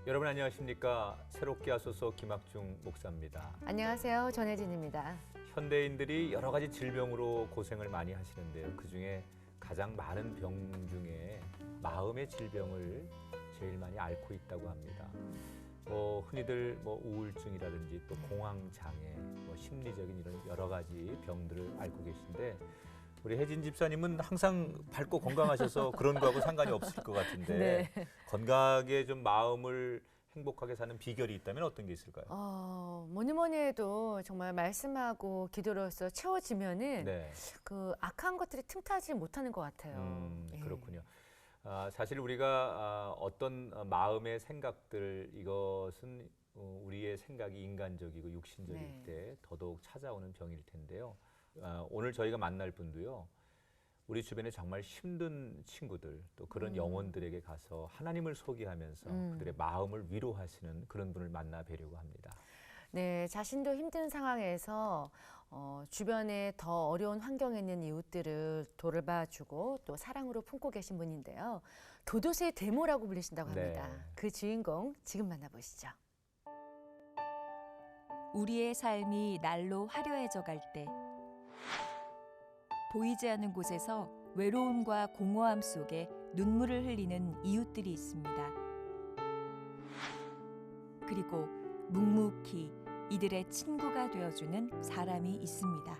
여러분 안녕하십니까? 새롭게 하소서 김학중 목사입니다. 안녕하세요. 전혜진입니다. 현대인들이 여러 가지 질병으로 고생을 많이 하시는데요. 그중에 가장 많은 병 중에 마음의 질병을 제일 많이 앓고 있다고 합니다. 흔히들 우울증이라든지 또 공황장애, 심리적인 이런 여러 가지 병들을 앓고 계신데 우리 혜진 집사님은 항상 밝고 건강하셔서 그런 거하고 상관이 없을 것 같은데 네. 건강하게 좀 마음을 행복하게 사는 비결이 있다면 어떤 게 있을까요? 뭐니 뭐니 해도 정말 말씀하고 기도로서 채워지면은 네. 그 악한 것들이 틈타지 못하는 것 같아요. 예. 그렇군요. 사실 우리가 어떤 마음의 생각들 이것은 우리의 생각이 인간적이고 육신적일 네. 때 더더욱 찾아오는 병일 텐데요. 오늘 저희가 만날 분도요. 우리 주변에 정말 힘든 친구들 또 그런 영혼들에게 가서 하나님을 소개하면서 그들의 마음을 위로하시는 그런 분을 만나 뵈려고 합니다. 네, 자신도 힘든 상황에서 주변에 더 어려운 환경에 있는 이웃들을 돌봐주고 또 사랑으로 품고 계신 분인데요. 교도소의 데모라고 불리신다고 합니다. 네. 그 주인공 지금 만나보시죠. 우리의 삶이 날로 화려해져 갈 때 보이지 않는 곳에서 외로움과 공허함 속에 눈물을 흘리는 이웃들이 있습니다. 그리고 묵묵히 이들의 친구가 되어주는 사람이 있습니다.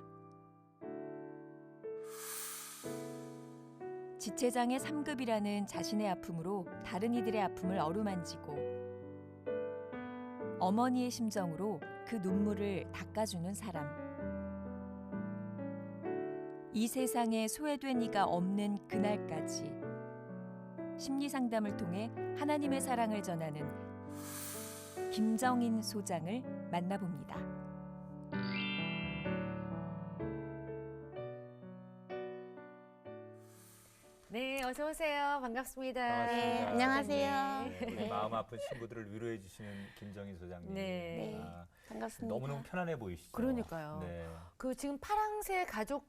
지체장애 3급이라는 자신의 아픔으로 다른 이들의 아픔을 어루만지고 어머니의 심정으로 그 눈물을 닦아주는 사람. 이 세상에 소외된 이가 없는 그날까지 심리상담을 통해 하나님의 사랑을 전하는 김정인 소장을 만나봅니다. 네, 어서 오세요. 반갑습니다. 반갑습니다. 네, 안녕하세요. 네, 우리 마음 아픈 친구들을 위로해 주시는 김정인 소장님. 네. 반갑습니다. 너무너무 편안해 보이시죠? 그러니까요. 네. 그 지금 파랑새 가족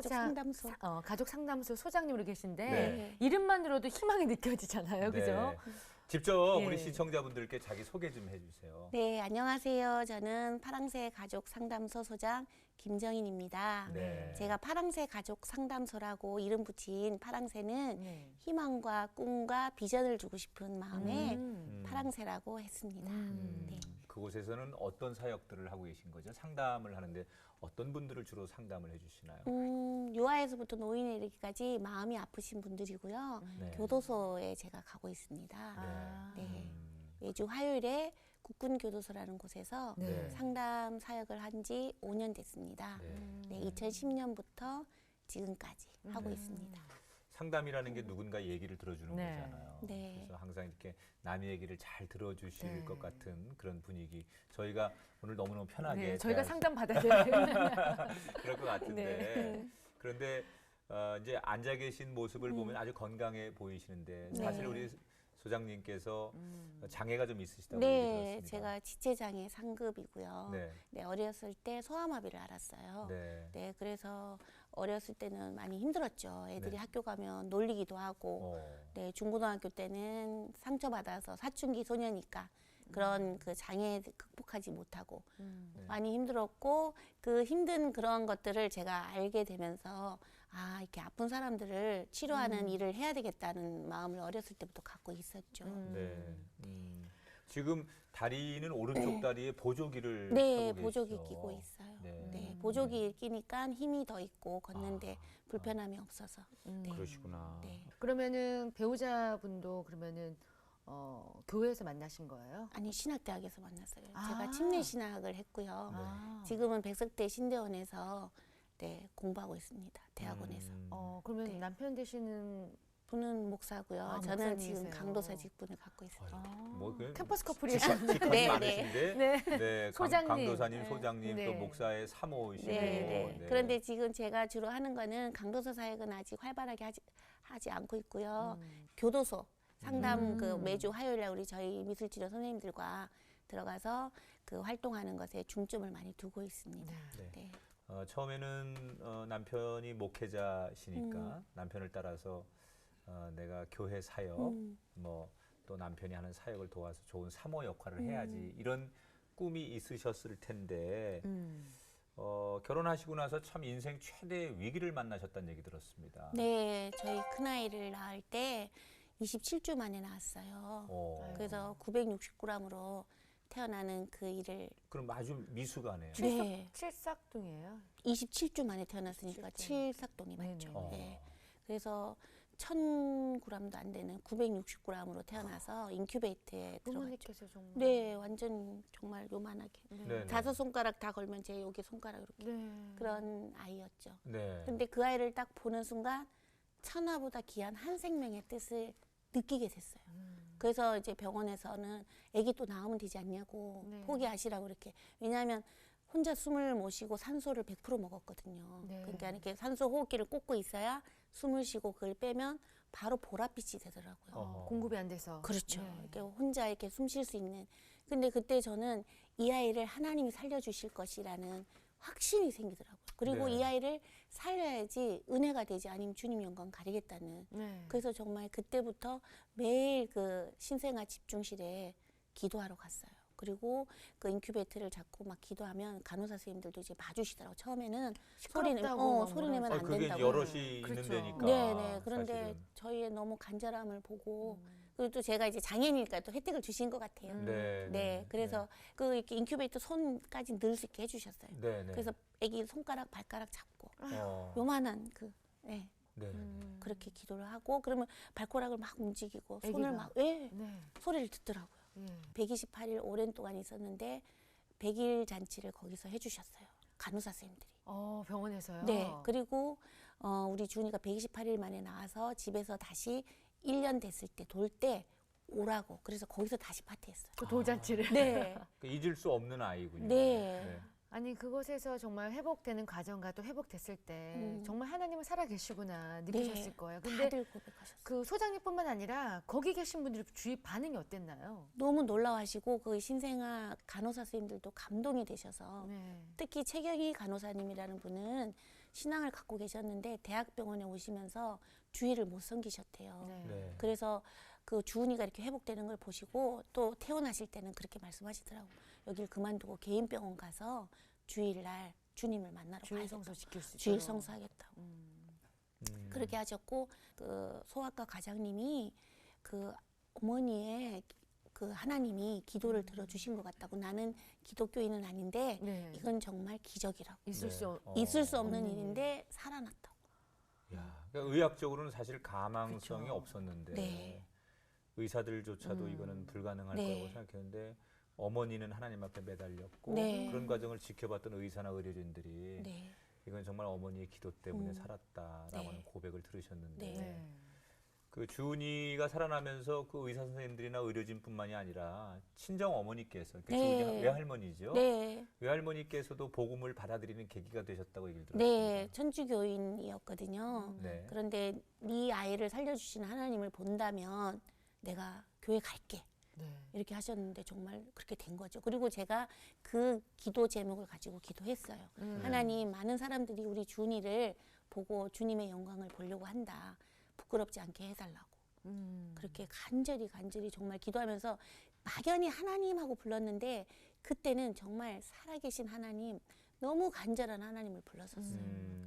상담소. 가족 상담소 소장님으로 계신데 네. 이름만 들어도 희망이 느껴지잖아요, 그죠? 직접 예. 우리 시청자분들께 자기 소개 좀 해주세요. 네, 안녕하세요. 저는 파랑새 가족 상담소 소장 김정인입니다. 네. 제가 파랑새 가족 상담소라고 이름 붙인 파랑새는 네. 희망과 꿈과 비전을 주고 싶은 마음에 음. 파랑새라고 했습니다. 네. 그곳에서는 어떤 사역들을 하고 계신 거죠? 상담을 하는데 어떤 분들을 주로 상담을 해주시나요? 유아에서부터 노인에 이르기까지 마음이 아프신 분들이고요. 네. 교도소에 제가 가고 있습니다. 네. 매주 화요일에 국군교도소라는 곳에서 네. 상담 사역을 한 지 5년 됐습니다. 네, 2010년부터 지금까지 하고 있습니다. 상담이라는 게 누군가 얘기를 들어주는 네. 거잖아요. 네. 그래서 항상 이렇게 남의 얘기를 잘 들어주실 네. 것 같은 그런 분위기. 저희가 오늘 너무너무 편하게 네, 저희가 대할 상담 받아야 되는. 그럴 것 같은데 네. 그런데 이제 앉아 계신 모습을 보면 아주 건강해 보이시는데 사실 네. 우리 소장님께서 장애가 좀 있으시다고 얘기 네, 들었습니다. 제가 지체장애 3급이고요. 네. 네, 어렸을 때 소아마비를 앓았어요. 네. 네, 그래서 어렸을 때는 많이 힘들었죠. 애들이 네. 학교 가면 놀리기도 하고, 네, 중고등학교 때는 상처받아서 사춘기 소녀니까 그런 그 장애 극복하지 못하고 네. 많이 힘들었고, 그 힘든 그런 것들을 제가 알게 되면서 이렇게 아픈 사람들을 치료하는 일을 해야 되겠다는 마음을 어렸을 때부터 갖고 있었죠. 네. 지금 다리는 오른쪽 다리에 보조기를 네, 하고 보조기 계시죠? 끼고 있어요. 네. 네, 보조기 끼니까 힘이 더 있고 걷는데 불편함이 없어서. 네. 그러시구나. 네. 그러면은 배우자분도 그러면은 교회에서 만나신 거예요? 아니, 신학대학에서 만났어요. 아. 제가 침례 신학을 했고요. 아. 지금은 백석대 신대원에서 네, 공부하고 있습니다. 대학원에서. 그러면 네. 남편 되시는 분은 목사고요. 아, 저는 목사님이세요. 지금 강도사 직분을 갖고 있어요. 캠퍼스 커플이에요. 직관이 네, 많으신데 네. 소장님. 강도사님, 네. 소장님 네. 또 목사의 사모이시고 네, 네. 그런데 지금 제가 주로 하는 거는 강도사 사역은 아직 활발하게 하지 않고 있고요. 교도소 상담 그 매주 화요일 날 우리 저희 미술치료 선생님들과 들어가서 그 활동하는 것에 중점을 많이 두고 있습니다. 네. 네. 처음에는 남편이 목회자시니까 남편을 따라서 내가 교회 사역, 뭐 또 남편이 하는 사역을 도와서 좋은 사모 역할을 해야지 이런 꿈이 있으셨을 텐데 결혼하시고 나서 참 인생 최대 위기를 만나셨다는 얘기 들었습니다. 네, 저희 큰아이를 낳을 때 27주 만에 낳았어요. 그래서 960g으로 태어나는 그 일을 그럼 아주 미숙하네요. 네, 칠삭둥이에요. 27주 만에 태어났으니까 27주. 칠삭동이 네네. 맞죠. 네. 그래서 1000g도 안 되는 960g으로 태어나서 인큐베이터에 들어갔죠. 부모님께서 정말. 네, 완전 정말 요만하게. 네. 5손가락 다 걸면 제 여기 손가락 이렇게 네. 그런 아이였죠. 네. 근데 그 아이를 딱 보는 순간 천하보다 귀한 한 생명의 뜻을 느끼게 됐어요. 그래서 이제 병원에서는 아기 또 낳으면 되지 않냐고 네. 포기하시라고 이렇게. 왜냐하면 혼자 숨을 못 쉬고 산소를 100% 먹었거든요. 네. 그러니까 이렇게 산소 호흡기를 꽂고 있어야 숨을 쉬고 그걸 빼면 바로 보랏빛이 되더라고요. 공급이 안 돼서. 그렇죠. 네. 이렇게 혼자 이렇게 숨 쉴 수 있는. 근데 그때 저는 이 아이를 하나님이 살려주실 것이라는 확신이 생기더라고요. 그리고 네. 이 아이를 살려야지 은혜가 되지 아니면 주님 영광 가리겠다는. 네. 그래서 정말 그때부터 매일 그 신생아 집중실에 기도하러 갔어요. 그리고 그 인큐베이터를 잡고 막 기도하면 간호사 선생님들도 이제 봐주시더라고. 처음에는 시끄럽다고 막 소리 내면 안 그게 된다고. 여럿이 그렇죠. 있는 데니까. 네네. 그런데 사실은. 저희의 너무 간절함을 보고 그리고 또 제가 이제 장애인이니까 또 혜택을 주신 것 같아요. 네. 그래서 그 이렇게 인큐베이터 손까지 넣을 수 있게 해주셨어요. 네. 네. 그래서 아기 손가락 발가락 잡고 어. 요만한 그 네. 네. 그렇게 기도를 하고 그러면 발가락을 막 움직이고 손을 아기가? 막 예, 네. 소리를 듣더라고요. 예. 128일 오랜 동안 있었는데 100일 잔치를 거기서 해주셨어요. 간호사 선생님들이. 병원에서요. 네. 그리고 우리 주은이가 128일 만에 나와서 집에서 다시 1년 됐을 때 돌 때 오라고. 그래서 거기서 다시 파티했어요. 그 돌잔치를. 네. 잊을 수 없는 아이군요. 네. 아니 그곳에서 정말 회복되는 과정과 또 회복됐을 때 정말 하나님은 살아계시구나 느끼셨을 거예요. 근데 다들 고백하셨어요. 그 소장님뿐만 아니라 거기 계신 분들이 주위 반응이 어땠나요? 너무 놀라워하시고 그 신생아 간호사 선생님들도 감동이 되셔서 네. 특히 최경희 간호사님이라는 분은 신앙을 갖고 계셨는데 대학병원에 오시면서 주의를 못 섬기셨대요. 네. 네. 그래서 그 주은이가 이렇게 회복되는 걸 보시고 또 퇴원하실 때는 그렇게 말씀하시더라고요. 여길 그만두고 개인 병원 가서 주일날 주님을 만나러 주일 가야겠다. 성소 지킬 수 있어요. 주일 성수하겠다고. 그렇게 하셨고 그 소아과 과장님이 그 어머니의 그 하나님이 기도를 들어주신 것 같다고. 나는 기독교인은 아닌데 네. 이건 정말 기적이라고. 있을 네. 수 있을 수 없는 일인데 살아났다고. 야, 그러니까 의학적으로는 사실 가망성이 그쵸. 없었는데 네. 의사들조차도 이거는 불가능할 네. 거라고 생각했는데 어머니는 하나님 앞에 매달렸고 네. 그런 과정을 지켜봤던 의사나 의료진들이 네. 이건 정말 어머니의 기도 때문에 살았다라고 네. 하는 고백을 들으셨는데 네. 네. 그 주은이가 살아나면서 그 의사 선생님들이나 의료진뿐만이 아니라 친정 어머니께서 그 네. 주은이 외할머니죠. 네. 외할머니께서도 복음을 받아들이는 계기가 되셨다고 얘기를 들었습니다. 네. 천주교인이었거든요. 네. 그런데 네 아이를 살려주시는 하나님을 본다면 내가 교회 갈게. 네. 이렇게 하셨는데 정말 그렇게 된 거죠. 그리고 제가 그 기도 제목을 가지고 기도했어요. 하나님, 많은 사람들이 우리 주은이를 보고 주님의 영광을 보려고 한다. 부끄럽지 않게 해달라고. 그렇게 간절히 정말 기도하면서 막연히 하나님하고 불렀는데 그때는 정말 살아계신 하나님, 너무 간절한 하나님을 불렀었어요.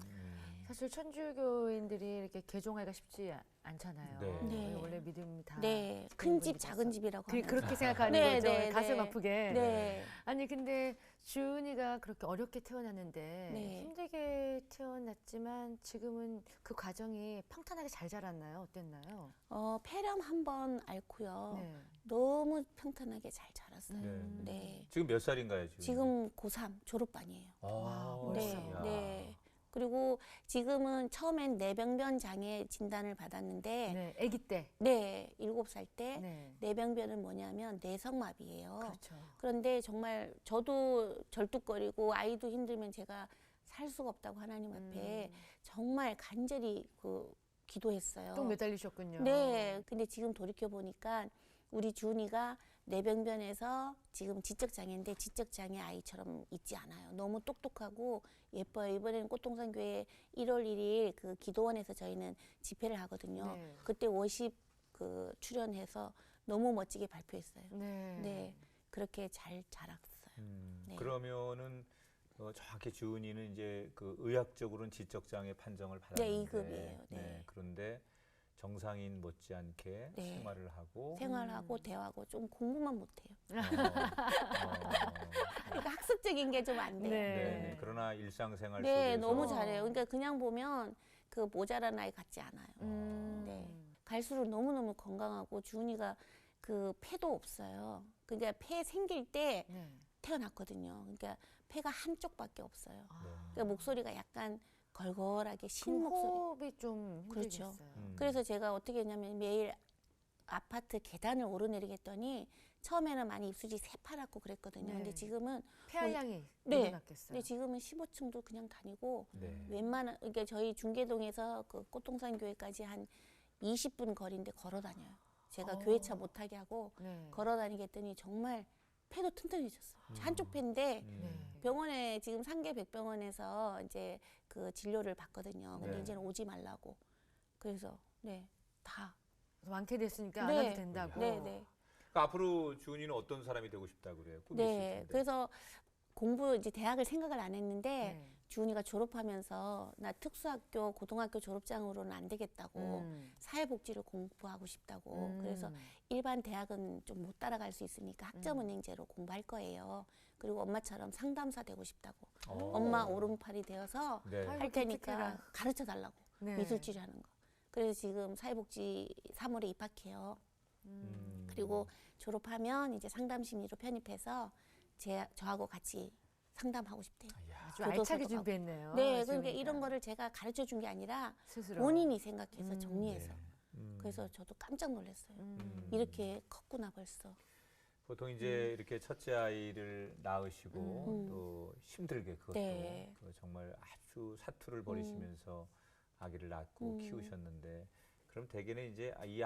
사실 천주교인들이 이렇게 개종하기가 쉽지 않잖아요. 네. 네. 원래 믿음이 다 네, 큰 집, 작은 집이라고 하면 그렇게 생각하는 네, 거죠. 네, 가슴 네. 아프게. 네. 아니 근데 주은이가 그렇게 어렵게 태어났는데 네. 힘들게 태어났지만 지금은 그 과정이 평탄하게 잘 자랐나요? 어땠나요? 폐렴 한 번 앓고요. 네. 너무 평탄하게 잘 자랐어요. 네. 네. 지금 몇 살인가요, 지금? 지금 고3 졸업반이에요. 아, 벌써. 네, 야. 네. 그리고 지금은 처음엔 뇌병변 장애 진단을 받았는데, 네, 아기 때. 네, 7살 때 네. 뇌병변은 뭐냐면 뇌성마비예요. 그렇죠. 그런데 정말 저도 절뚝거리고 아이도 힘들면 제가 살 수가 없다고 하나님 앞에 정말 간절히 기도했어요. 또 매달리셨군요. 네. 근데 지금 돌이켜 보니까 우리 주은이가 뇌병변에서 지금 지적장애인데 지적장애 아이처럼 있지 않아요. 너무 똑똑하고 예뻐요. 이번에는 꽃동산교회 1월 1일 그 기도원에서 저희는 집회를 하거든요. 네. 그때 50 출연해서 너무 멋지게 발표했어요. 네. 네, 그렇게 잘 자랐어요. 네. 그러면은 정확히 주은이는 이제 그 의학적으로는 지적장애 판정을 받았는데, 2급이에요. 네. 그런데 정상인 못지않게 네. 생활을 하고 생활하고 대화하고 좀 공부만 못해요. 어, 그러니까 학습적인 게 좀 안 돼요. 네. 그러나 일상생활 네, 속에서 너무 잘해요. 그러니까 그냥 보면 그 모자란 아이 같지 않아요. 네. 갈수록 너무너무 건강하고 주은이가 그 폐도 없어요. 그러니까 폐 생길 때 네. 태어났거든요. 그러니까 폐가 한쪽밖에 없어요. 네. 그러니까 목소리가 약간 걸걸하게 신 그 목소리. 호흡이 좀 그렇죠. 힘들겠어요. 그래서 제가 어떻게 했냐면 매일 아파트 계단을 오르내리게 했더니 처음에는 많이 입술이 새파랗고 그랬거든요. 네. 근데 지금은 폐활량이 네. 늘어났겠어요. 근데 지금은 15층도 그냥 다니고 네. 웬만한 그러니까 저희 중계동에서 그 꽃동산 교회까지 한 20분 거리인데 걸어 다녀요. 제가 교회차 못 타게 하고 네. 걸어 다니게 했더니 정말 폐도 튼튼해졌어요. 한쪽 폐인데 네. 병원에 지금 상계 백병원에서 이제 그 진료를 받거든요. 근데 네. 이제는 오지 말라고. 그래서 네. 다. 완쾌됐으니까 안 네. 와도 된다고. 네, 네. 그러니까 앞으로 주은이는 어떤 사람이 되고 싶다 그래요? 꿈이 있을 네. 텐데. 그래서 공부 이제 대학을 생각을 안 했는데 네. 주은이가 졸업하면서 나 특수학교 고등학교 졸업장으로는 안 되겠다고 사회복지를 공부하고 싶다고 그래서 일반 대학은 좀 못 따라갈 수 있으니까 학점은행제로 공부할 거예요. 그리고 엄마처럼 상담사 되고 싶다고. 엄마 오른팔이 되어서 네. 아이고, 할 테니까 기특해라. 가르쳐 달라고. 네. 미술치료 하는 거. 그래서 지금 사회복지 3월에 입학해요. 그리고 졸업하면 이제 상담심리로 편입해서 저하고 같이 상담하고 싶대요. 아주 교도소도 알차게 가고. 준비했네요. 네, 그러니까 지훈이가. 이런 거를 제가 가르쳐 준 게 아니라 스스로. 본인이 생각해서 정리해서. 네. 그래서 저도 깜짝 놀랐어요. 이렇게 컸구나 벌써. 보통 이제 이렇게 첫째 아이를 낳으시고 또 힘들게 그것도 네. 그 정말 아주 사투를 벌이시면서 아기를 낳고 키우셨는데 그럼 대개는 이제 이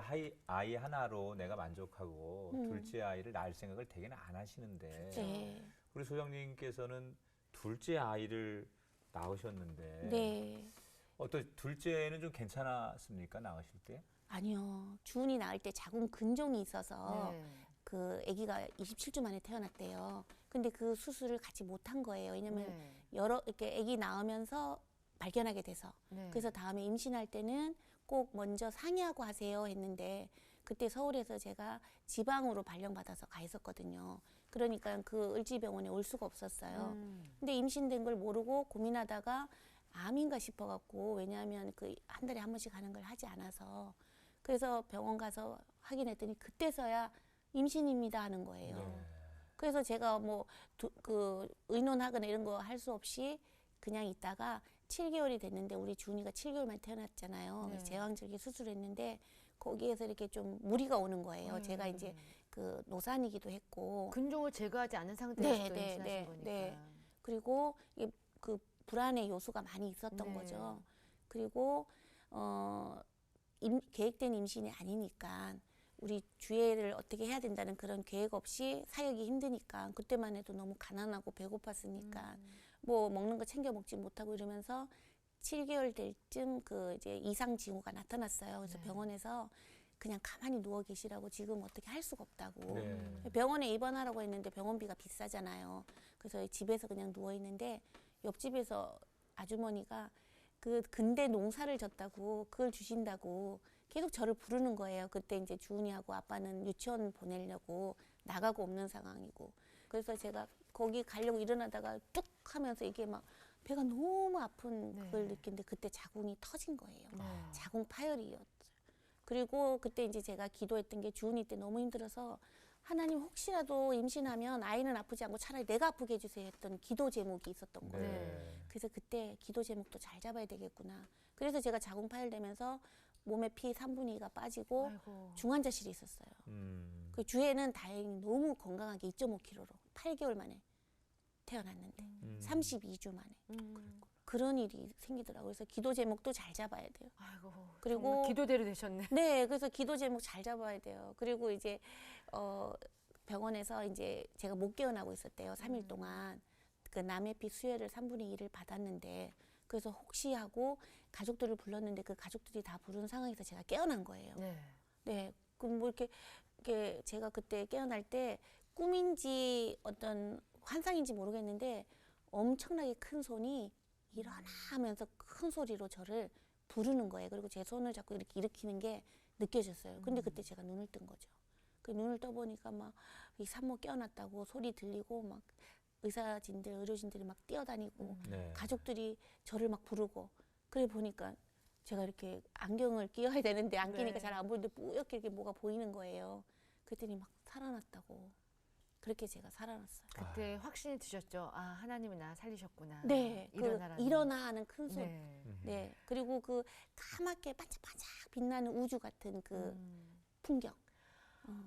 아이 하나로 내가 만족하고 둘째 아이를 낳을 생각을 대개는 안 하시는데 네. 우리 소장님께서는 둘째 아이를 낳으셨는데 네. 어떤 둘째는 좀 괜찮았습니까? 낳으실 때? 아니요. 주은이 낳을 때 자궁 근종이 있어서 네. 그 아기가 27주 만에 태어났대요. 근데 그 수술을 같이 못 한 거예요. 왜냐면 네. 이렇게 아기 낳으면서 발견하게 돼서. 네. 그래서 다음에 임신할 때는 꼭 먼저 상의하고 하세요 했는데 그때 서울에서 제가 지방으로 발령받아서 가 있었거든요. 그러니까 그 을지병원에 올 수가 없었어요. 근데 임신된 걸 모르고 고민하다가 암인가 싶어갖고 왜냐하면 그 한 달에 한 번씩 하는 걸 하지 않아서 그래서 병원 가서 확인했더니 그때서야 임신입니다 하는 거예요. 네. 그래서 제가 뭐 그 의논하거나 이런 거 할 수 없이 그냥 있다가 7개월이 됐는데 우리 주은이가 7개월 만에 태어났잖아요. 네. 제왕절개 수술했는데 거기에서 이렇게 좀 무리가 오는 거예요. 제가 이제 그 노산이기도 했고 근종을 제거하지 않은 상태에서 네, 또 네, 임신하신 네, 거니까. 네. 그리고 이게 그 불안의 요소가 많이 있었던 네. 거죠. 그리고 계획된 임신이 아니니까 우리 주애를 어떻게 해야 된다는 그런 계획 없이 사역이 힘드니까 그때만 해도 너무 가난하고 배고팠으니까 뭐 먹는 거 챙겨 먹지 못하고 이러면서 7개월 될 쯤 그 이제 이상 징후가 나타났어요. 그래서 병원에서 그냥 가만히 누워 계시라고 지금 어떻게 할 수가 없다고. 네. 병원에 입원하라고 했는데 병원비가 비싸잖아요. 그래서 집에서 그냥 누워 있는데 옆집에서 아주머니가 그 근대 농사를 졌다고 그걸 주신다고 계속 저를 부르는 거예요. 그때 이제 주은이하고 아빠는 유치원 보내려고 나가고 없는 상황이고. 그래서 제가 거기 가려고 일어나다가 뚝 하면서 이게 막 배가 너무 아픈 그걸 느끼는데 그때 자궁이 터진 거예요. 자궁 파열이었어요. 그리고 그때 이제 제가 기도했던 게 주은이 때 너무 힘들어서 하나님 혹시라도 임신하면 아이는 아프지 않고 차라리 내가 아프게 해주세요 했던 기도 제목이 있었던 거예요. 네. 그래서 그때 기도 제목도 잘 잡아야 되겠구나. 그래서 제가 자궁 파열되면서 몸에 피 3분의 2가 빠지고 아이고. 중환자실에 있었어요. 그 주에는 다행히 너무 건강하게 2.5kg로 8개월 만에 태어났는데 32주 만에 그런 일이 생기더라고요. 그래서 기도 제목도 잘 잡아야 돼요. 아이고. 그리고 정말 기도대로 되셨네. 네, 그래서 기도 제목 잘 잡아야 돼요. 그리고 이제 병원에서 이제 제가 못 깨어나고 있었대요. 3일 동안 그 남의 피 수혈을 3분의 1을 받았는데 그래서 혹시 하고 가족들을 불렀는데 그 가족들이 다 부른 상황에서 제가 깨어난 거예요. 네. 네, 그럼 뭐 이렇게 이렇게 제가 그때 깨어날 때 꿈인지 어떤 환상인지 모르겠는데 엄청나게 큰 손이 일어나 하면서 큰 소리로 저를 부르는 거예요. 그리고 제 손을 자꾸 이렇게 일으키는 게 느껴졌어요. 근데 그때 제가 눈을 뜬 거죠. 그 눈을 떠보니까 막 이 산모 깨어났다고 소리 들리고 막 의료진들이 막 뛰어다니고 네. 가족들이 저를 막 부르고 그래 보니까 제가 이렇게 안경을 끼워야 되는데 안 끼니까 네. 잘 안 보이는데 뿌옇게 이렇게 뭐가 보이는 거예요. 그랬더니 막 살아났다고. 그렇게 제가 살아났어요. 그때 확신이 드셨죠. 아, 하나님은 나 살리셨구나. 네, 일어나라는. 일어나 하는 큰 소리. 네. 네, 그리고 그 까맣게 반짝반짝 빛나는 우주 같은 그 풍경.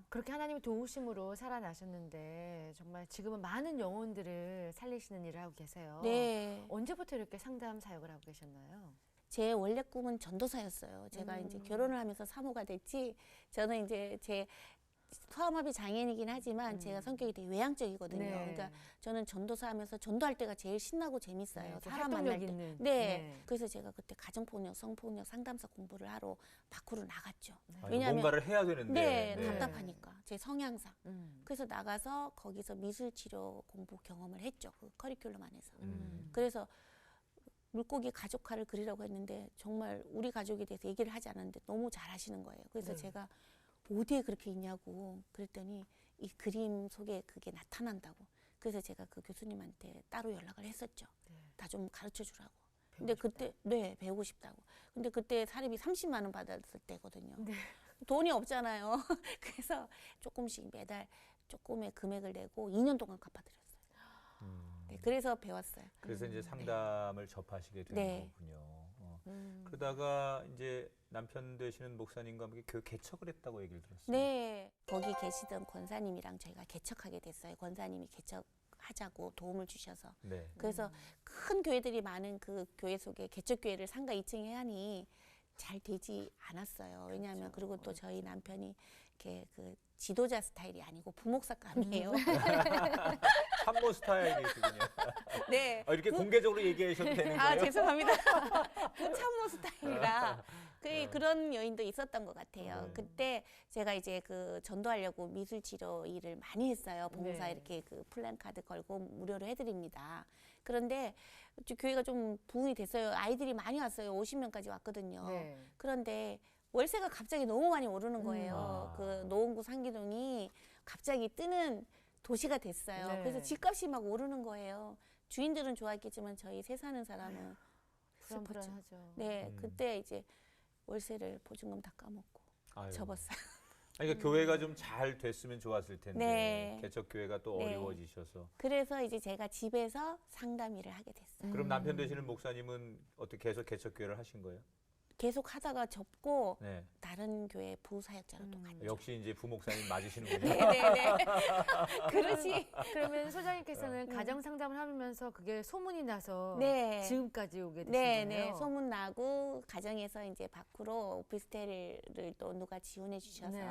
그렇게 하나님의 도우심으로 살아나셨는데 정말 지금은 많은 영혼들을 살리시는 일을 하고 계세요. 네, 언제부터 이렇게 상담 사역을 하고 계셨나요? 제 원래 꿈은 전도사였어요. 제가 이제 결혼을 하면서 사모가 됐지. 저는 이제 제 소아마비 장애인이긴 하지만 제가 성격이 되게 외향적이거든요. 네. 그러니까 저는 전도사 하면서 전도할 때가 제일 신나고 재밌어요. 네, 좀 사람 만날 활동력 때. 있는. 네. 그래서 제가 그때 가정폭력, 성폭력 상담사 공부를 하러 밖으로 나갔죠. 아, 왜냐하면 뭔가를 해야 되는데. 네, 네. 답답하니까 제 성향상. 음. 그래서 나가서 거기서 미술치료 공부 경험을 했죠. 그 커리큘럼 안에서. 음. 그래서 물고기 가족화를 그리라고 했는데 정말 우리 가족에 대해서 얘기를 하지 않았는데 너무 잘하시는 거예요. 그래서 네. 제가 어디에 그렇게 있냐고 그랬더니 이 그림 속에 그게 나타난다고. 그래서 제가 그 교수님한테 따로 연락을 했었죠. 네. 나 좀 가르쳐 주라고. 근데 그때 네, 배우고 싶다고. 근데 그때 사립이 30만 원 받았을 때거든요. 네. 돈이 없잖아요. 그래서 조금씩 매달 조금의 금액을 내고 2년 동안 갚아드렸어요. 네, 그래서 배웠어요. 그래서 이제 상담을 접하시게 된 네. 거군요. 그러다가 이제 남편 되시는 목사님과 함께 교회 개척을 했다고 얘기를 들었어요. 네, 거기 계시던 권사님이랑 저희가 개척하게 됐어요. 권사님이 개척하자고 도움을 주셔서. 네. 그래서 큰 교회들이 많은 그 교회 속에 개척교회를 상가 2층에 하니 잘 되지 않았어요. 왜냐하면 그리고 또 저희 남편이 이렇게 그 지도자 스타일이 아니고 부목사감이에요. 참모 스타일이시군요. 네. 이렇게 공개적으로 얘기하셔도 되는 거예요? 아, 죄송합니다. 부참모 스타일이라 그런 요인도 있었던 것 같아요. 네. 그때 제가 이제 그 전도하려고 미술 치료 일을 많이 했어요. 봉사 네. 이렇게 그 플랜카드 걸고 무료로 해드립니다. 그런데 교회가 좀 부흥이 됐어요. 아이들이 많이 왔어요. 50명까지 왔거든요. 네. 그런데 월세가 갑자기 너무 많이 오르는 거예요. 아. 그 노원구 상기동이 갑자기 뜨는 도시가 됐어요. 네. 그래서 집값이 막 오르는 거예요. 주인들은 좋아했겠지만 저희 세 사는 사람은 슬펐죠. 불안불안하죠. 네, 그때 이제 월세를 보증금 다 까먹고 아유. 접었어요. 그러니까 교회가 좀 잘 됐으면 좋았을 텐데 네. 개척 교회가 또 네. 어려워지셔서. 그래서 이제 제가 집에서 상담 일을 하게 됐어요. 그럼 남편 되시는 목사님은 어떻게 계속 개척 교회를 하신 거예요? 계속 하다가 접고 네. 다른 교회 부사역자로 또 갔죠. 역시 이제 부목사님 맞으시는군요. 네네네. 그러지. 그러면 소장님께서는 가정 상담을 하면서 그게 소문이 나서 네. 지금까지 오게 되신 네네. 거예요? 소문 나고 가정에서 이제 밖으로 오피스텔을 또 누가 지원해 주셔서 네.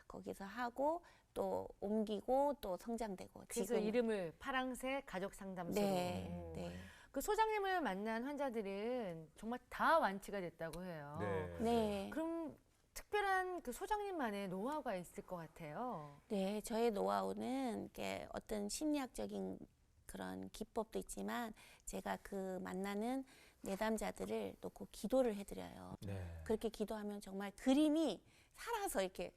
거기서 하고 또 옮기고 또 성장되고 그래서 지금 이름을 파랑새 가족 상담소로. 네. 네. 그 소장님을 만난 환자들은 정말 다 완치가 됐다고 해요. 네. 네. 그럼 특별한 그 소장님만의 노하우가 있을 것 같아요. 네, 저의 노하우는 이렇게 어떤 심리학적인 그런 기법도 있지만 제가 그 만나는 내담자들을 놓고 기도를 해드려요. 네. 그렇게 기도하면 정말 그림이 살아서 이렇게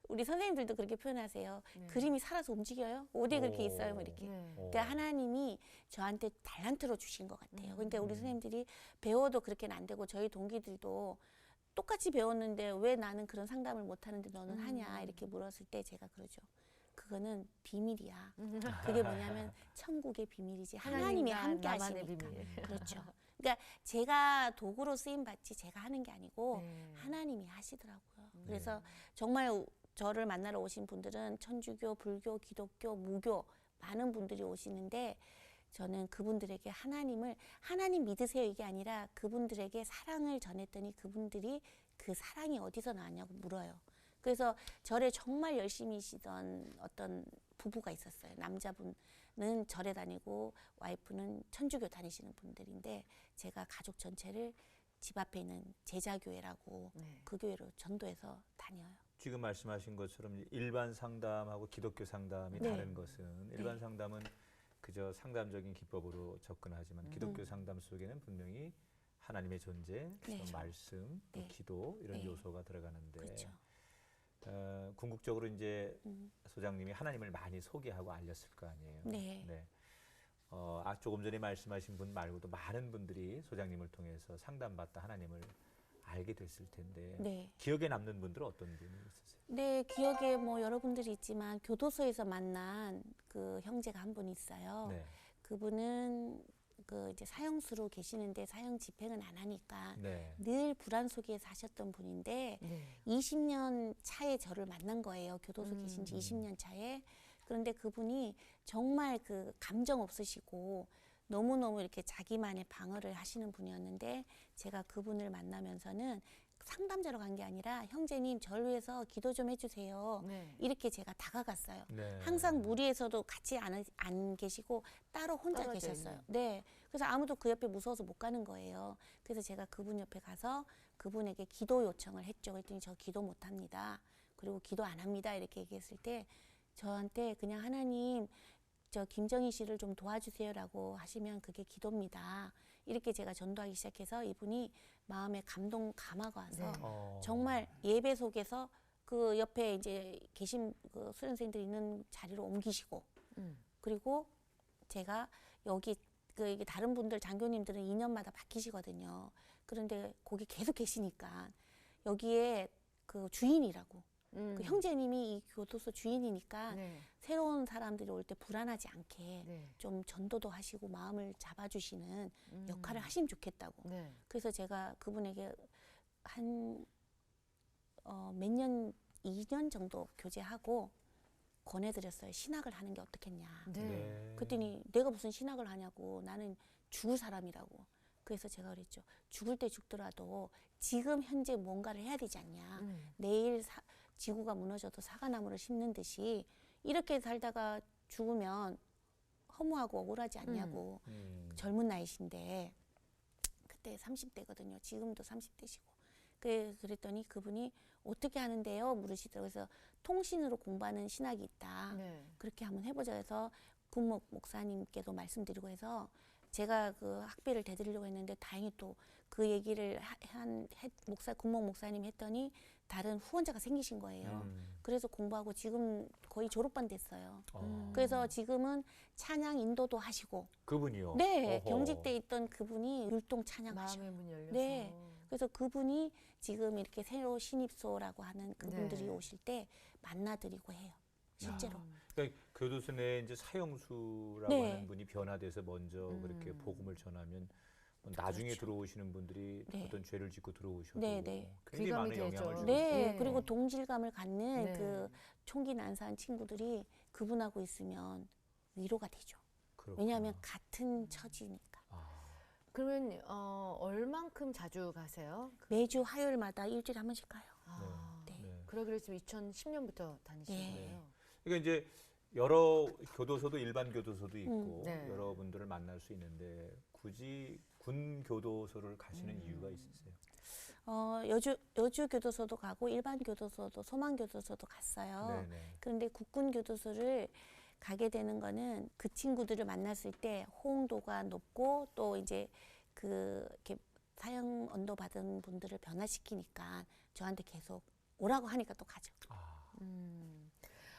우리 선생님들도 그렇게 표현하세요. 네. 그림이 살아서 움직여요. 어디에 그렇게 오. 있어요, 뭐 이렇게. 네. 그러니까 하나님이 저한테 달란트로 주신 것 같아요. 그러니까 우리 음. 선생님들이 배워도 그렇게는 안 되고 저희 동기들도 똑같이 배웠는데 왜 나는 그런 상담을 못 하는데 너는 하냐 이렇게 물었을 때 제가 그러죠. 그거는 비밀이야. 그게 뭐냐면 천국의 비밀이지. 하나님이 함께 나만의 하시니까. 비밀. 그렇죠. 그러니까 제가 도구로 쓰임 받지 제가 하는 게 아니고 네. 하나님이 하시더라고요. 그래서 정말 저를 만나러 오신 분들은 천주교, 불교, 기독교, 무교 많은 분들이 오시는데 저는 그분들에게 하나님 믿으세요 이게 아니라 그분들에게 사랑을 전했더니 그분들이 그 사랑이 어디서 나왔냐고 물어요. 그래서 절에 정말 열심히시던 어떤 부부가 있었어요. 남자분은 절에 다니고 와이프는 천주교 다니시는 분들인데 제가 가족 전체를 집 앞에 있는 제자교회라고 네. 그 교회로 전도해서 다녀요. 지금 말씀하신 것처럼 일반 상담하고 기독교 상담이 네. 다른 것은 일반 상담은 그저 상담적인 기법으로 접근하지만 기독교 상담 속에는 분명히 하나님의 존재, 네. 또 말씀, 또 네. 기도 이런 네. 요소가 들어가는데 그렇죠. 궁극적으로 이제 음. 소장님이 하나님을 많이 소개하고 알렸을 거 아니에요. 네. 조금 전에 말씀하신 분 말고도 많은 분들이 소장님을 통해서 상담받다 하나님을 알게 됐을 텐데 네. 기억에 남는 분들은 어떤 분이 있으세요? 네, 기억에 뭐 여러분들이 있지만 교도소에서 만난 그 형제가 한 분 있어요. 네. 그분은 그 이제 사형수로 계시는데 사형 집행은 안 하니까 네. 늘 불안 속에 사셨던 분인데 네. 20년 차에 저를 만난 거예요. 교도소 계신 지 20년 차에. 그런데 그분이 정말 그 감정 없으시고 너무너무 이렇게 자기만의 방어를 하시는 분이었는데 제가 그분을 만나면서는 상담자로 간 게 아니라 형제님 저를 위해서 기도 좀 해주세요. 네. 이렇게 제가 다가갔어요. 네. 항상 무리에서도 같이 안 계시고 따로 혼자 떨어져 계셨어요. 있는. 네. 그래서 아무도 그 옆에 무서워서 못 가는 거예요. 그래서 제가 그분 옆에 가서 그분에게 기도 요청을 했죠. 그랬더니 저 기도 못 합니다. 그리고 기도 안 합니다. 이렇게 얘기했을 때 저한테 그냥 하나님 저 김정희 씨를 좀 도와주세요라고 하시면 그게 기도입니다. 이렇게 제가 전도하기 시작해서 이분이 마음에 감동 감화가 와서 네. 정말 예배 속에서 그 옆에 이제 계신 그 수련생들이 있는 자리로 옮기시고 그리고 제가 여기 그 이게 다른 분들 장교님들은 2년마다 바뀌시거든요. 그런데 거기 계속 계시니까 여기에 그 주인이라고 그 형제님이 이 교도소 주인이니까 네. 새로운 사람들이 올 때 불안하지 않게 네. 좀 전도도 하시고 마음을 잡아주시는 역할을 하시면 좋겠다고. 네. 그래서 제가 그분에게 한 몇 년, 2년 정도 교제하고 권해드렸어요. 신학을 하는 게 어떻겠냐. 네. 그랬더니 내가 무슨 신학을 하냐고. 나는 죽을 사람이라고. 그래서 제가 그랬죠. 죽을 때 죽더라도 지금 현재 뭔가를 해야 되지 않냐. 내일 지구가 무너져도 사과나무를 심는 듯이 이렇게 살다가 죽으면 허무하고 억울하지 않냐고. 젊은 나이신데 그때 30대거든요. 지금도 30대시고. 그랬더니 그분이 어떻게 하는데요? 물으시더라고요. 그래서 통신으로 공부하는 신학이 있다. 네. 그렇게 한번 해보자 해서 군목 목사님께도 말씀드리고 해서 제가 그 학비를 대드리려고 했는데 다행히 또 그 얘기를 군목 목사님 했더니 다른 후원자가 생기신 거예요. 그래서 공부하고 지금 거의 졸업반 됐어요. 그래서 지금은 찬양 인도도 하시고. 그분이요? 네, 어허. 경직돼 있던 그분이 율동 찬양하셔요. 마음의 문이 열려서. 네. 그래서 그분이 지금 이렇게 새로 신입소라고 하는 그분들이 네. 오실 때 만나드리고 해요. 실제로. 그러니까 교도소 내에 이제 사형수라고 네. 하는 분이 변화돼서 먼저 그렇게 복음을 전하면 나중에 그렇죠. 들어오시는 분들이 네. 어떤 죄를 짓고 들어오셔도 네, 네. 굉장히 귀감이 많은 영향을 되죠. 주고 네, 네. 그리고 동질감을 갖는 네. 그 총기 난사한 친구들이 그분하고 있으면 위로가 되죠. 그렇구나. 왜냐하면 같은 처지니까. 그러면 얼만큼 자주 가세요? 매주 화요일마다 일주일에 한 번씩 가요. 네. 네. 그러기로 지금 2010년부터 다니시는 네. 거예요. 그러니까 이제 여러 교도소도 일반 교도소도 있고 네. 여러분들을 만날 수 있는데 굳이 군 교도소를 가시는 이유가 있으세요? 여주 교도소도 가고 일반 교도소도 소망 교도소도 갔어요. 네네. 그런데 국군 교도소를 가게 되는 거는 그 친구들을 만났을 때 호응도가 높고 또 이제 그 이렇게 사형 언도 받은 분들을 변화시키니까 저한테 계속 오라고 하니까 또 가죠.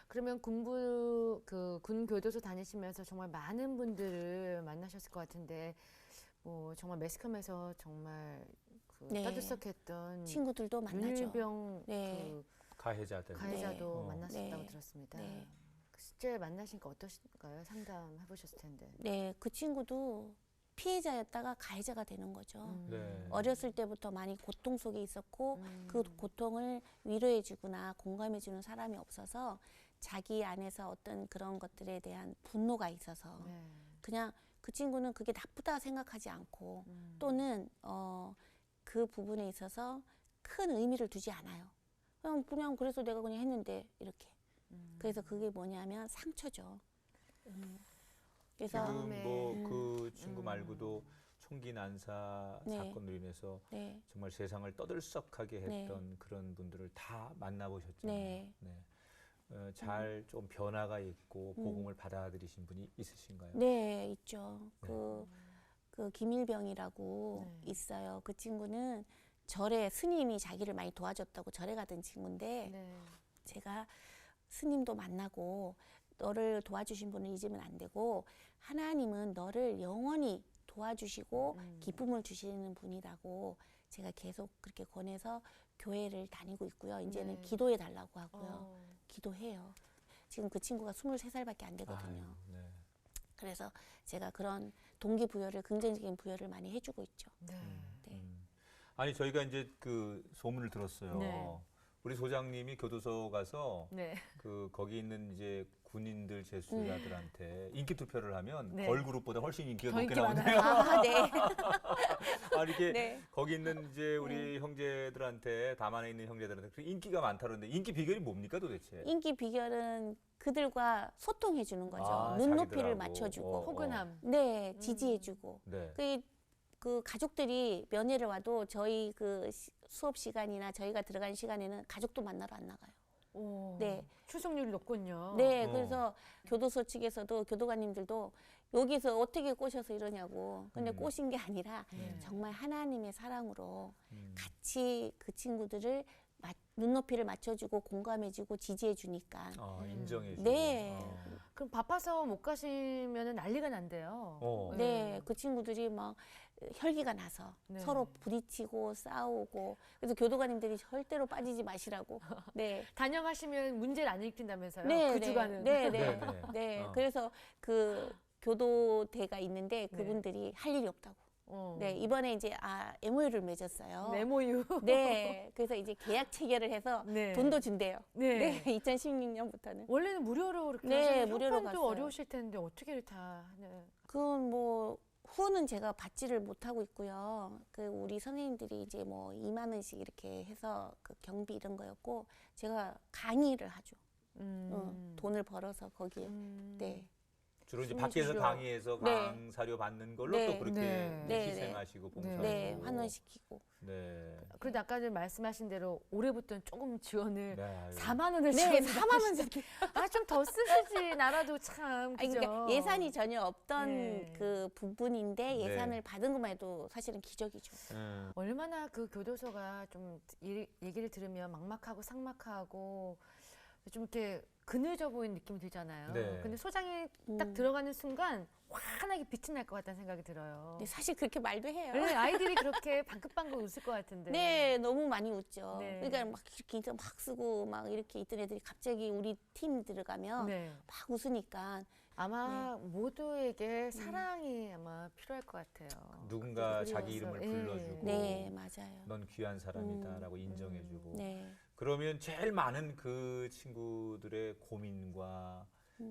그러면 군 교도소 다니시면서 정말 많은 분들을 만나셨을 것 같은데 뭐 정말 매스컴에서 정말 그 네. 떠들썩했던 친구들도 만나죠. 윤일병 네. 그 가해자들. 가해자도 네. 만났었다고 네. 들었습니다. 네. 실제 만나시니까 어떠신가요? 상담해 보셨을 텐데. 네, 그 친구도 피해자였다가 가해자가 되는 거죠. 네. 어렸을 때부터 많이 고통 속에 있었고 그 고통을 위로해주거나 공감해주는 사람이 없어서 자기 안에서 어떤 그런 것들에 대한 분노가 있어서 네. 그냥 그 친구는 그게 나쁘다 생각하지 않고 또는 그 부분에 있어서 큰 의미를 두지 않아요. 그냥 그래서 내가 그냥 했는데 이렇게. 그래서 그게 뭐냐면 상처죠. 그래서 지금 뭐 그 친구 말고도 총기 난사 네. 사건으로 인해서 네. 정말 세상을 떠들썩하게 네. 했던 그런 분들을 다 만나보셨잖아요. 네. 잘 좀 변화가 있고 복음을 받아들이신 분이 있으신가요? 네, 있죠. 네. 그 김일병이라고 네. 있어요. 그 친구는 절에 스님이 자기를 많이 도와줬다고 절에 가던 친구인데 네. 제가 스님도 만나고 너를 도와주신 분을 잊으면 안 되고 하나님은 너를 영원히 도와주시고 기쁨을 주시는 분이라고 제가 계속 그렇게 권해서 교회를 다니고 있고요. 이제는 네. 기도해 달라고 하고요. 어. 기도해요. 지금 그 친구가 23살밖에 안 되거든요. 아유, 네. 그래서 제가 그런 동기부여를 긍정적인 부여를 많이 해주고 있죠. 네. 네. 아니 저희가 이제 그 소문을 들었어요. 네. 우리 소장님이 교도소 가서 네. 그 거기 있는 이제 군인들 재수자들한테 인기 투표를 하면 네. 걸그룹보다 훨씬 인기가 더 높게 인기 나온대요. 아, 네. 아, 이렇게 네. 거기 있는 이제 우리 형제들한테 담안에 있는 형제들한테 그 인기가 많다는데 인기 비결이 뭡니까 도대체? 인기 비결은 그들과 소통해 주는 거죠. 아, 눈높이를 자기들하고. 맞춰주고, 포근함. 네, 지지해주고. 네. 그 가족들이 면회를 와도 저희 그 수업 시간이나 저희가 들어가는 시간에는 가족도 만나러 안 나가요. 오. 네. 출석률이 높군요. 네, 어. 그래서 교도소 측에서도 교도관님들도 여기서 어떻게 꼬셔서 이러냐고. 근데 꼬신 게 아니라 네. 정말 하나님의 사랑으로 음. 같이 그 친구들을 눈높이를 맞춰주고 공감해주고 지지해주니까. 인정해주고. 네. 그럼 바빠서 못 가시면 난리가 난대요. 네, 그 친구들이 막 혈기가 나서 네. 서로 부딪히고 싸우고 그래서 교도관님들이 절대로 빠지지 마시라고. 네. 단영하시면 문제를 안 일으킨다면서요? 네, 그 네, 주간은. 네, 네, 네, 네. 네. 어. 그래서 그 교도대가 있는데 그분들이 할 일이 없다고. 어. 네, 이번에 이제 MOU를 맺었어요. 메모유. 네, 그래서 이제 계약 체결을 해서 네. 돈도 준대요. 네. 네, 2016년부터는. 원래는 무료로 그렇게 네, 하시는 무료로 형편도 갔어요. 어려우실 텐데 어떻게 다 하는. 그건 뭐 후원은 제가 받지를 못하고 있고요. 그 우리 선생님들이 이제 뭐 2만 원씩 이렇게 해서 그 경비 이런 거였고 제가 강의를 하죠. 돈을 벌어서 거기에. 네. 주로 이제 힘이 밖에서 주죠. 강의해서 네. 강사료 받는 걸로 네. 또 그렇게 네. 네, 희생하시고 네. 봉사하시고. 네, 환원시키고. 네. 그런데 아까 전 말씀하신 대로 올해부터는 조금 지원을 네, 아유. 4만 원을 네, 지원. 4만 원 줬. 아좀 더 쓰시지 나라도 참. 아니, 그죠? 그러니까 예산이 전혀 없던 네. 그 부분인데 예산을 네. 받은 것만 해도 사실은 기적이죠. 얼마나 그 교도소가 좀 얘기를 들으면 막막하고 삭막하고 좀 이렇게 그늘져 보이는 느낌이 들잖아요. 네. 근데 소장이 딱 들어가는 순간 환하게 빛이 날 것 같다는 생각이 들어요. 네, 사실 그렇게 말도 해요. 네, 아이들이 그렇게 방긋방긋 웃을 것 같은데. 네, 너무 많이 웃죠. 네. 그러니까 막 이렇게 인상 막 쓰고 막 이렇게 있던 애들이 갑자기 우리 팀 들어가면 네. 막 웃으니까 아마 모두에게 사랑이 아마 필요할 것 같아요. 누군가 그래서 자기 이름을 예. 불러주고 네, 맞아요. 넌 귀한 사람이다라고 인정해주고 네. 그러면 제일 많은 그 친구들의 고민과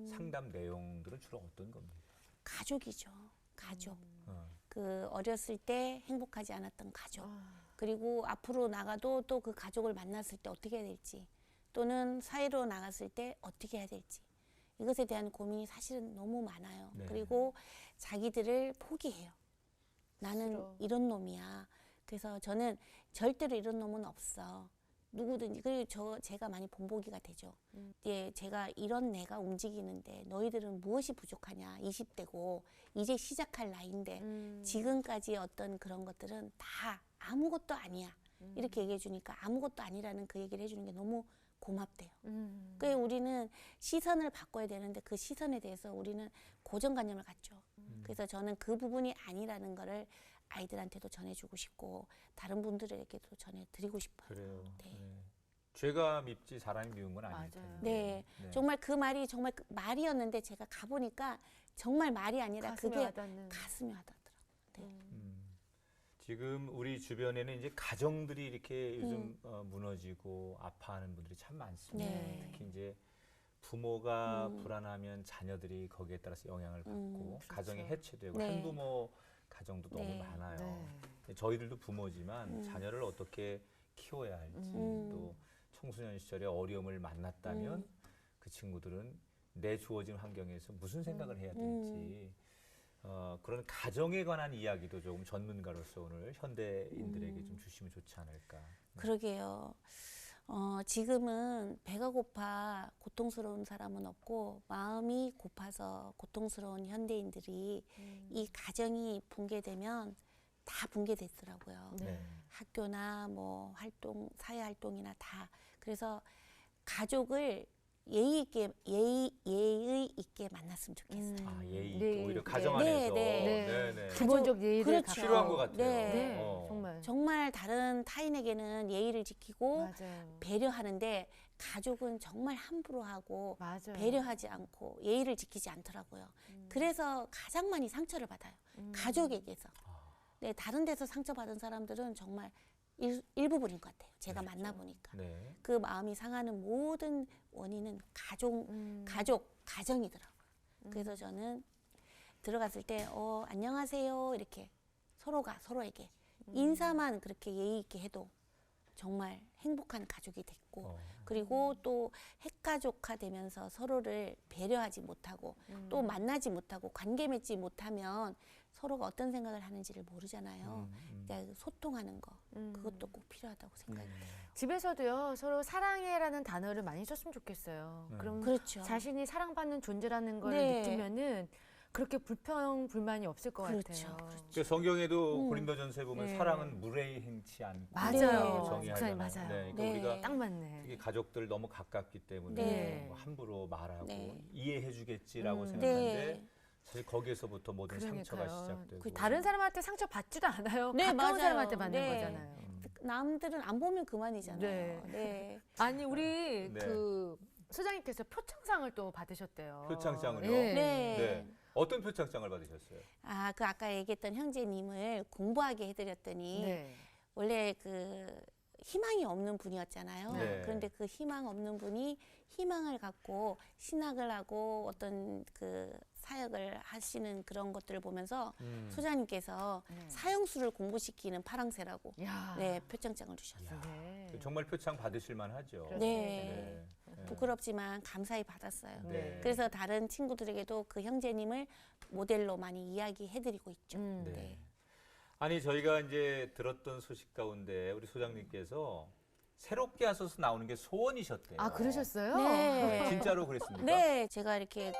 상담 내용들은 주로 어떤 겁니까? 가족이죠. 가족. 어. 그 어렸을 때 행복하지 않았던 가족. 아, 그리고 앞으로 나가도 또 그 가족을 만났을 때 어떻게 해야 될지 또는 사회로 나갔을 때 어떻게 해야 될지 이것에 대한 고민이 사실은 너무 많아요. 네. 그리고 자기들을 포기해요. 나는 스스로. 이런 놈이야. 그래서 저는 절대로 이런 놈은 없어. 누구든지 그리고 제가 많이 본보기가 되죠. 예, 제가 이런 내가 움직이는데 너희들은 무엇이 부족하냐? 20대고 이제 시작할 나이인데 지금까지 어떤 그런 것들은 다 아무것도 아니야. 이렇게 얘기해 주니까 아무것도 아니라는 그 얘기를 해주는 게 너무 고맙대요. 그래서 우리는 시선을 바꿔야 되는데 그 시선에 대해서 우리는 고정관념을 갖죠. 그래서 저는 그 부분이 아니라는 거를 아이들한테도 전해주고 싶고 다른 분들에게도 전해드리고 싶어요. 그래요. 네. 네. 죄가 밉지 사람이 미운 건 아닐 맞아요. 텐데. 네, 네. 정말 그 말이 정말 그 말이었는데 제가 가보니까 정말 말이 아니라 가슴에 그게 와닿는. 가슴에 와닿더라고요. 네. 지금 우리 주변에는 이제 가정들이 이렇게 요즘 무너지고 아파하는 분들이 참 많습니다. 네. 특히 이제 부모가 불안하면 자녀들이 거기에 따라서 영향을 받고 그렇죠. 가정이 해체되고 네. 한부모 가정도 너무 네. 많아요. 네. 저희들도 부모지만 자녀를 어떻게 키워야 할지 또 청소년 시절에 어려움을 만났다면 그 친구들은 내 주어진 환경에서 무슨 생각을 해야 될지 그런 가정에 관한 이야기도 조금 전문가로서 오늘 현대인들에게 좀 주시면 좋지 않을까. 그러게요. 지금은 배가 고파 고통스러운 사람은 없고 마음이 고파서 고통스러운 현대인들이 이 가정이 붕괴되면 다 붕괴됐더라고요. 네. 학교나 뭐 활동, 사회 활동이나 다. 그래서 가족을 예의 있게 만났으면 좋겠어요. 예의 네. 오히려 가정 네, 안에서 네. 네. 기본적 예의를 그렇죠. 갖고. 필요한 것 같아요. 네. 정말. 정말 다른 타인에게는 예의를 지키고 맞아요. 배려하는데 가족은 정말 함부로 하고 맞아요. 배려하지 않고 예의를 지키지 않더라고요. 그래서 가장 많이 상처를 받아요. 가족에게서. 네, 다른 데서 상처받은 사람들은 정말 일부분인 것 같아요. 제가 그렇죠. 만나보니까. 네. 그 마음이 상하는 모든 원인은 가정이더라고요. 그래서 저는 들어갔을 때, 안녕하세요. 이렇게 서로가 서로에게 인사만 그렇게 예의 있게 해도 정말 행복한 가족이 됐고, 그리고 또 핵가족화 되면서 서로를 배려하지 못하고 또 만나지 못하고 관계 맺지 못하면 서로가 어떤 생각을 하는지를 모르잖아요. 그러니까 소통하는 거 그것도 꼭 필요하다고 생각해요. 집에서도요, 서로 사랑해라는 단어를 많이 썼으면 좋겠어요. 그럼 그렇죠. 자신이 사랑받는 존재라는 걸 네. 느끼면은 그렇게 불만이 없을 것 그렇죠. 같아요. 그렇죠. 그 성경에도 고린도전서에 보면 네. 사랑은 무례히 행치 않고 맞아요. 정의하잖아요. 목사님, 맞아요. 네, 그러니까 네. 우리가 딱 맞네. 특히 가족들 너무 가깝기 때문에 네. 뭐 함부로 말하고 네. 이해해주겠지라고 생각하는데 네. 사실 거기에서부터 모든 상처가 시작되고. 그 다른 사람한테 상처 받지도 않아요. 네, 가까운 맞아요. 사람한테 받는 네. 거잖아요. 남들은 안 보면 그만이잖아요. 네. 네. 아니 우리 네. 그 소장님께서 표창상을 또 받으셨대요. 표창장을요? 네. 네. 어떤 표창장을 받으셨어요? 그 아까 얘기했던 형제님을 공부하게 해드렸더니 네. 원래 그 희망이 없는 분이었잖아요. 네. 그런데 그 희망 없는 분이 희망을 갖고 신학을 하고 어떤 그 사역을 하시는 그런 것들을 보면서 소장님께서 네. 사형수를 공부시키는 파랑새라고 야. 네, 표창장을 주셨어요. 네. 정말 표창 받으실 만하죠. 그렇죠. 네. 네. 부끄럽지만 감사히 받았어요. 네. 그래서 다른 친구들에게도 그 형제님을 모델로 많이 이야기해드리고 있죠. 네. 네. 아니 저희가 이제 들었던 소식 가운데 우리 소장님께서 새롭게 하셔서 나오는 게 소원이셨대요. 아 그러셨어요? 네. 진짜로 그랬습니까? 네, 제가 이렇게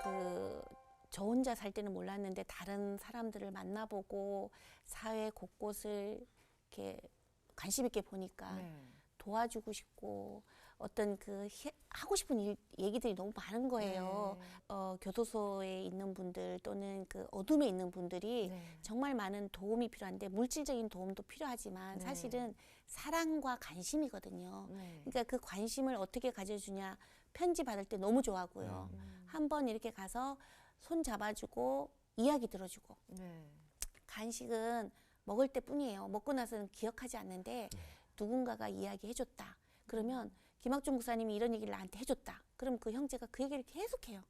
저 혼자 살 때는 몰랐는데 다른 사람들을 만나보고 사회 곳곳을 이렇게 관심 있게 보니까 네. 도와주고 싶고 어떤 하고 싶은 얘기들이 너무 많은 거예요. 네. 교도소에 있는 분들 또는 그 어둠에 있는 분들이 네. 정말 많은 도움이 필요한데 물질적인 도움도 필요하지만 네. 사실은 사랑과 관심이거든요. 네. 그러니까 그 관심을 어떻게 가져주냐 편지 받을 때 너무 좋아하고요. 한번 이렇게 가서 손 잡아주고 이야기 들어주고 네. 간식은 먹을 때뿐이에요. 먹고 나서는 기억하지 않는데 누군가가 이야기해줬다. 그러면 김학중 목사님이 이런 얘기를 나한테 해줬다. 그럼 그 형제가 그 얘기를 계속해요.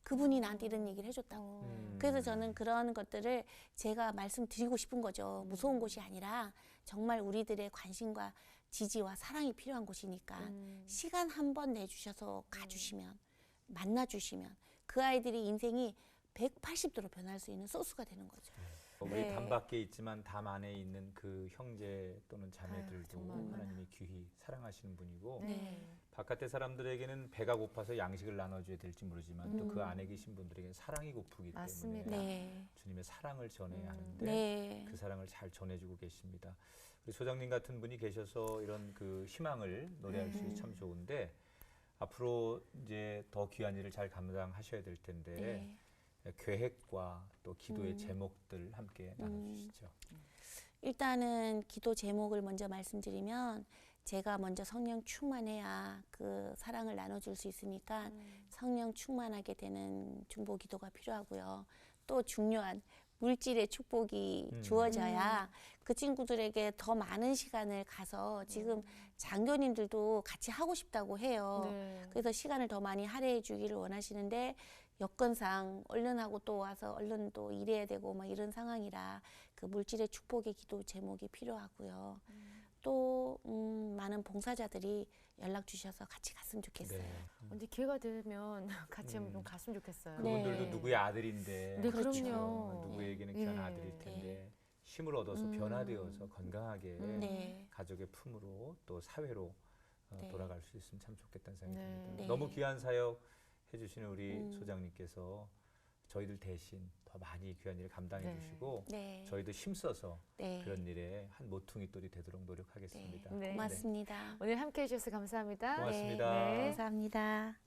그분이 나한테 이런 얘기를 해줬다고. 그래서 저는 그런 것들을 제가 말씀드리고 싶은 거죠. 무서운 곳이 아니라 정말 우리들의 관심과 지지와 사랑이 필요한 곳이니까 시간 한 번 내주셔서 가주시면 만나주시면 그 아이들이 인생이 180도로 변할 수 있는 소스가 되는 거죠. 우리 네. 담 밖에 있지만 담 안에 있는 그 형제 또는 자매들도 정말. 하나님이 귀히 사랑하시는 분이고 네. 바깥의 사람들에게는 배가 고파서 양식을 나눠줘야 될지 모르지만 또 그 안에 계신 분들에게는 사랑이 고프기 맞습니다. 때문에 네. 주님의 사랑을 전해야 하는데 네. 그 사랑을 잘 전해주고 계십니다. 우리 소장님 같은 분이 계셔서 이런 그 희망을 노래할 수 있어서 참 좋은데 앞으로 이제 더 귀한 일을 잘 감당하셔야 될 텐데 계획과 또 기도의 제목들 함께 나눠주시죠. 일단은 기도 제목을 먼저 말씀드리면 제가 먼저 성령 충만해야 그 사랑을 나눠줄 수 있으니까 성령 충만하게 되는 중보 기도가 필요하고요. 또 중요한 물질의 축복이 주어져야 그 친구들에게 더 많은 시간을 가서 지금 장교님들도 같이 하고 싶다고 해요. 네. 그래서 시간을 더 많이 할애해 주기를 원하시는데 여건상 얼른 하고 또 와서 얼른 또 일해야 되고 막 이런 상황이라 그 물질의 축복의 기도 제목이 필요하고요. 또 많은 봉사자들이 연락 주셔서 같이 갔으면 좋겠어요. 네. 언제 기회가 되면 같이 음. 좀 갔으면 좋겠어요. 네. 그분들도 누구의 아들인데, 네, 그렇죠. 그럼요. 누구에게는 귀한 예. 아들일 텐데 힘을 얻어서 변화되어서 건강하게 네. 가족의 품으로 또 사회로 네. 돌아갈 수 있으면 참 좋겠다는 생각이 네. 듭니다. 네. 너무 귀한 사역 해주시는 우리 음. 소장님께서 저희들 대신 더 많이 귀한 일을 감당해 네. 주시고 네. 저희도 힘써서 네. 그런 일에 한 모퉁이 돌이 되도록 노력하겠습니다. 네. 고맙습니다. 오늘 함께해 주셔서 감사합니다. 고맙습니다. 네. 감사합니다.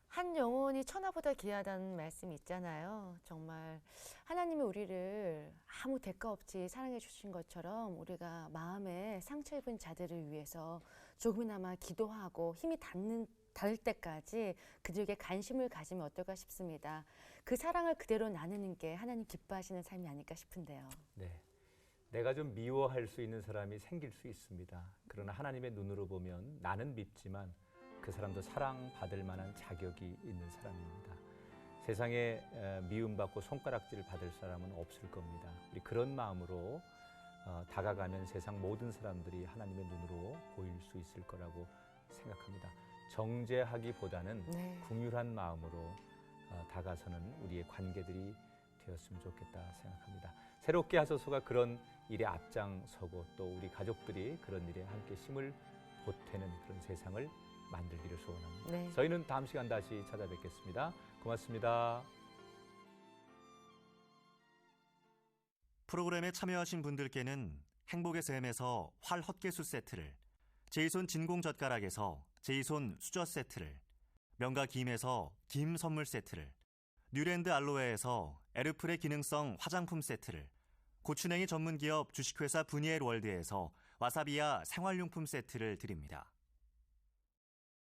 한 영혼이 천하보다 귀하다는 말씀이 있잖아요. 정말 하나님이 우리를 아무 대가 없이 사랑해 주신 것처럼 우리가 마음에 상처 입은 자들을 위해서 조금이나마 기도하고 힘이 닿을 때까지 그들에게 관심을 가지면 어떨까 싶습니다. 그 사랑을 그대로 나누는 게 하나님 기뻐하시는 삶이 아닐까 싶은데요. 네. 내가 좀 미워할 수 있는 사람이 생길 수 있습니다. 그러나 하나님의 눈으로 보면 나는 밉지만 그 사람도 사랑받을 만한 자격이 있는 사람입니다. 세상에 미움받고 손가락질을 받을 사람은 없을 겁니다. 우리 그런 마음으로 다가가면 세상 모든 사람들이 하나님의 눈으로 보일 수 있을 거라고 생각합니다. 정죄하기보다는 네. 긍휼한 마음으로 다가서는 우리의 관계들이 되었으면 좋겠다 생각합니다. 새롭게 하소서가 그런 일에 앞장서고 또 우리 가족들이 그런 일에 함께 힘을 보태는 그런 세상을 만들기를 소원합니다. 네. 저희는 다음 시간 다시 찾아뵙겠습니다. 고맙습니다. 프로그램에 참여하신 분들께는 행복의 샘에서 활 헛개수 세트를, 제이손 진공젓가락에서 제이손 수저 세트를, 명가 김에서 김 선물 세트를, 뉴랜드 알로에에서 에르플의 기능성 화장품 세트를, 고추냉이 전문기업 주식회사 브니엘 월드에서 와사비야 생활용품 세트를 드립니다.